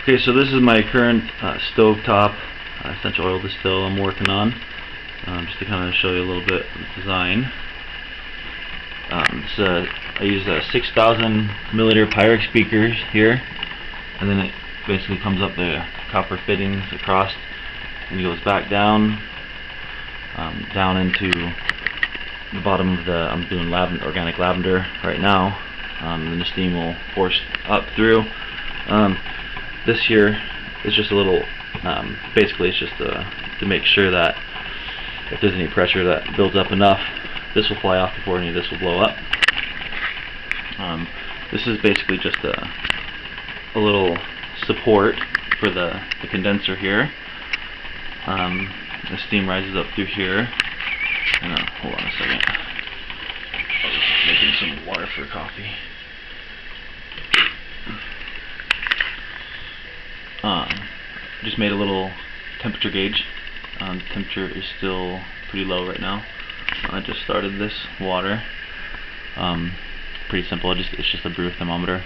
Okay, so this is my current stovetop essential oil distill I'm working on. Just to kind of show you a little bit of the design. I use a 6,000 milliliter Pyrex beakers here, and then it basically comes up the copper fittings across and goes back down, down into the bottom of the. I'm doing organic lavender right now, and the steam will force up through. This here is just a little. Basically, it's just to make sure that if there's any pressure that builds up enough, this will fly off before any of this will blow up. This is basically just a little support for the condenser here. The steam rises up through here. And, hold on a second. I was just making some water for coffee. Just made a little temperature gauge. Temperature is still pretty low right now. I just started this water. Pretty simple. It's just a brew thermometer.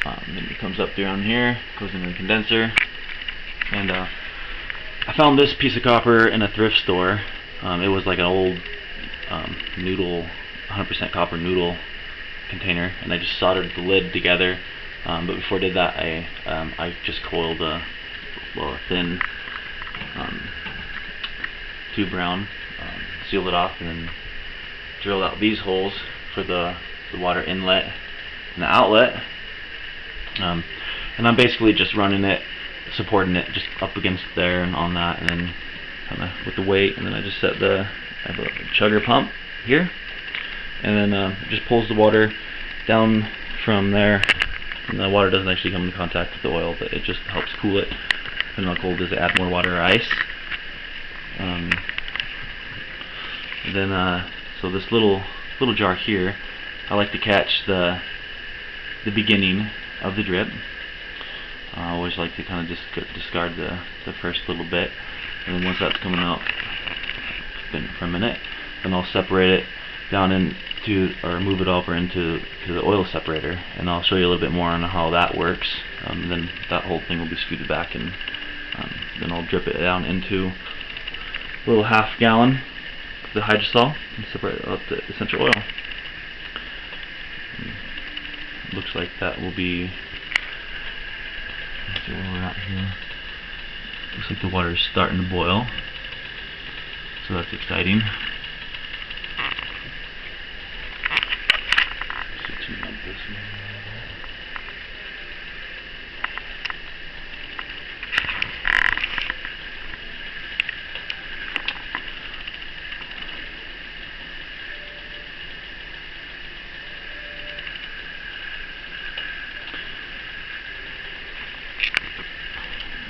Then it comes up through on here, goes into the condenser, and I found this piece of copper in a thrift store. It was like an old noodle, 100% copper noodle container, and I just soldered the lid together. But before I did that, I just coiled a thin tube round, sealed it off, and then drilled out these holes for the water inlet and the outlet. And I'm basically just running it, supporting it just up against there and on that, and then kind of with the weight, and then I just set I have a chugger pump here, and then it just pulls the water down from there. And the water doesn't actually come into contact with the oil, but it just helps cool it. Depending on how cold it is, add more water or ice. So this little jar here, I like to catch the beginning of the drip. I always like to kind of just discard the first little bit, and then once that's coming out, spin it for a minute, then I'll separate it down into, or move it over into the oil separator, and I'll show you a little bit more on how that works. Then that whole thing will be scooted back, and then I'll drip it down into a little half gallon of the hydrosol and separate out the essential oil. Looks like that will be. Let's see where we're at here. Looks like the water is starting to boil, so that's exciting.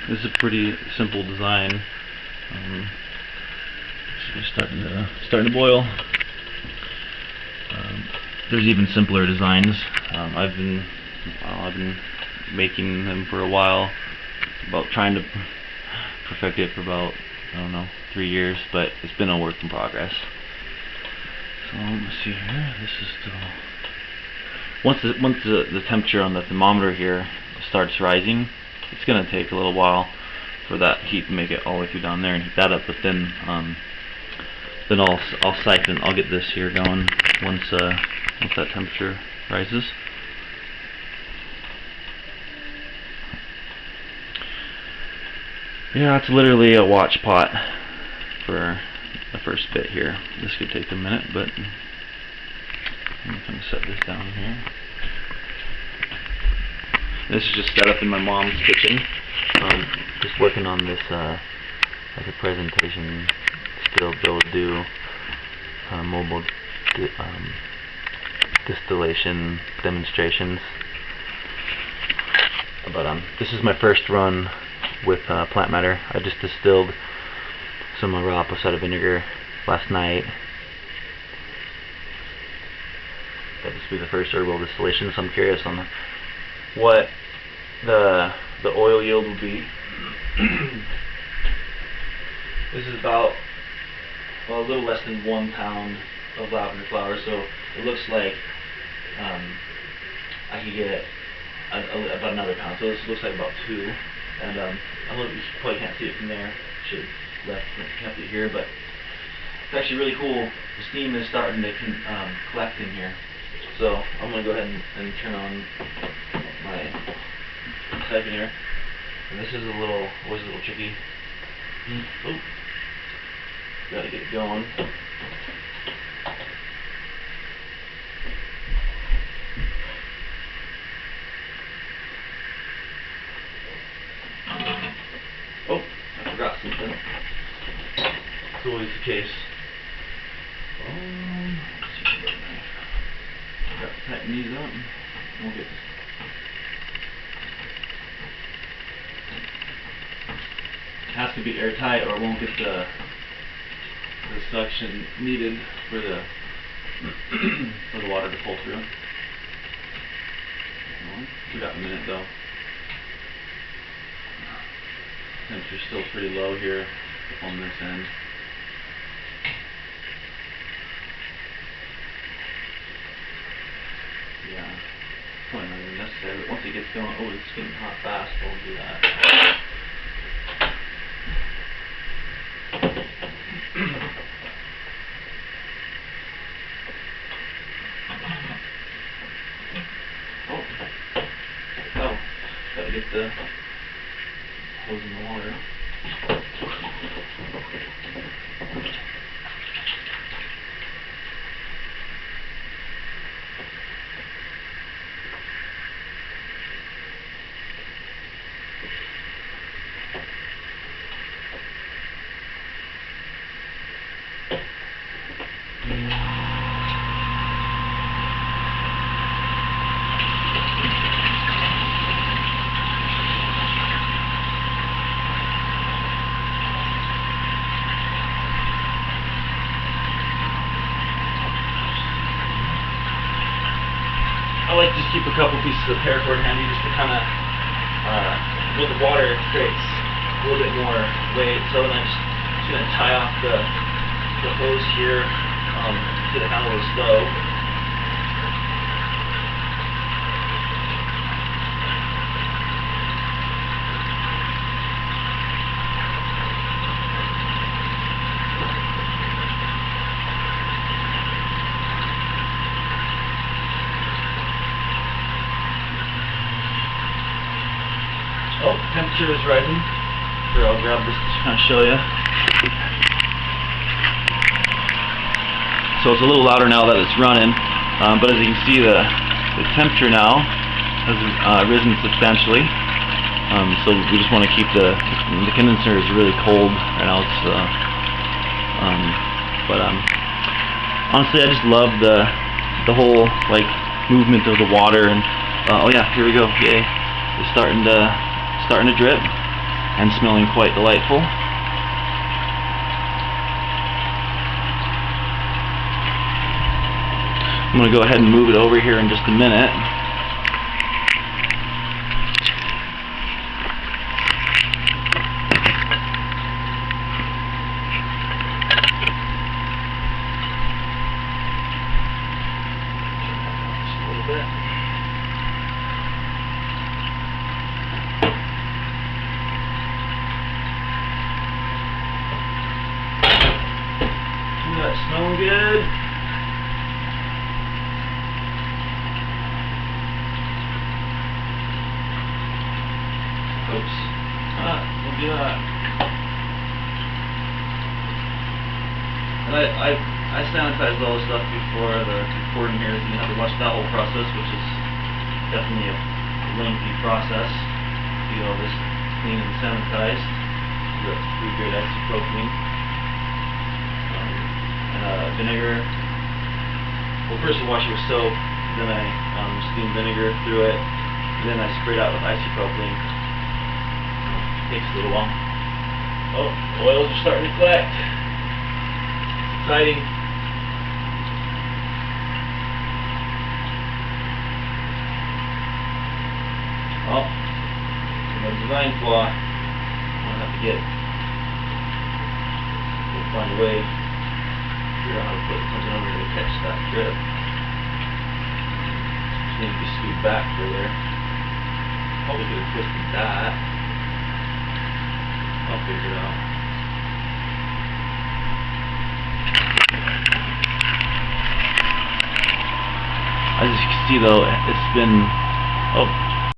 This is a pretty simple design. It's starting to boil. There's even simpler designs. I've been making them for a while, about trying to perfect it for about, I don't know, 3 years, but it's been a work in progress. So let's see here. This is still. Once the temperature on the thermometer here starts rising, it's going to take a little while for that heat to make it all the way through down there and heat that up. But then I'll siphon. I'll get this here going once that temperature rises. Yeah, it's literally a watch pot for the first bit here. This could take a minute, but I'm going to set this down here. This is just set up in my mom's kitchen. Just working on this like a presentation, still bill to do mobile distillation demonstrations. But this is my first run with plant matter. I just distilled some raw apple cider vinegar last night. That this will be the first herbal distillation, so I'm curious on what the oil yield will be. This is about a little less than 1 pound of lavender flower, so it looks like I about another pound. So this looks like about 2. And I don't know if you probably can't see it from there. Should have left kept it here, but it's actually really cool. The steam is starting to collect in here. So I'm going to go ahead and turn on my siphon here. And this is always a little tricky. Oh, gotta get it going. Oh, I forgot something. It's always the case. Let's use a butter knife. Got to tighten these up. We'll get this. It has to be airtight, or it won't get the suction needed for the for the water to pull through. We got a minute though. Temperature's still pretty low here on this end. Yeah, probably not even necessary, but once it gets going, oh, it's getting hot fast, we'll do that. Oh, gotta get the hose in the water. I like to just keep a couple pieces of paracord handy just to kind of, with the water, it creates a little bit more weight. So then I'm just going to tie off the hose here to the handle of the stove. Oh, temperature is rising. Here, I'll grab this to kind of show you. So it's a little louder now that it's running, but as you can see, the temperature now has risen substantially. So we just want to keep the condenser is really cold right now. It's honestly, I just love the whole like movement of the water, and oh yeah, here we go. Yay! It's starting to drip and smelling quite delightful. I'm going to go ahead and move it over here in just a minute. Just a little bit. That's smelling good. Oops. We'll do that. And I sanitized all this stuff before the recording here, so you have to watch that whole process, which is definitely a lengthy process to get all this clean and sanitized. The food grade isopropylene. Vinegar. Well, first I wash it with soap, then I steam vinegar through it, and then I spray it out with isopropylene. Takes a little while. Oh, oils are starting to collect. It's exciting. Oh, a design flaw. I'll have to we'll find a way. Figure out how to put something under to catch that drip. Just need to be screwed back further. Probably could have twisted that. I'll figure it out. As you can see though, it's been, oh,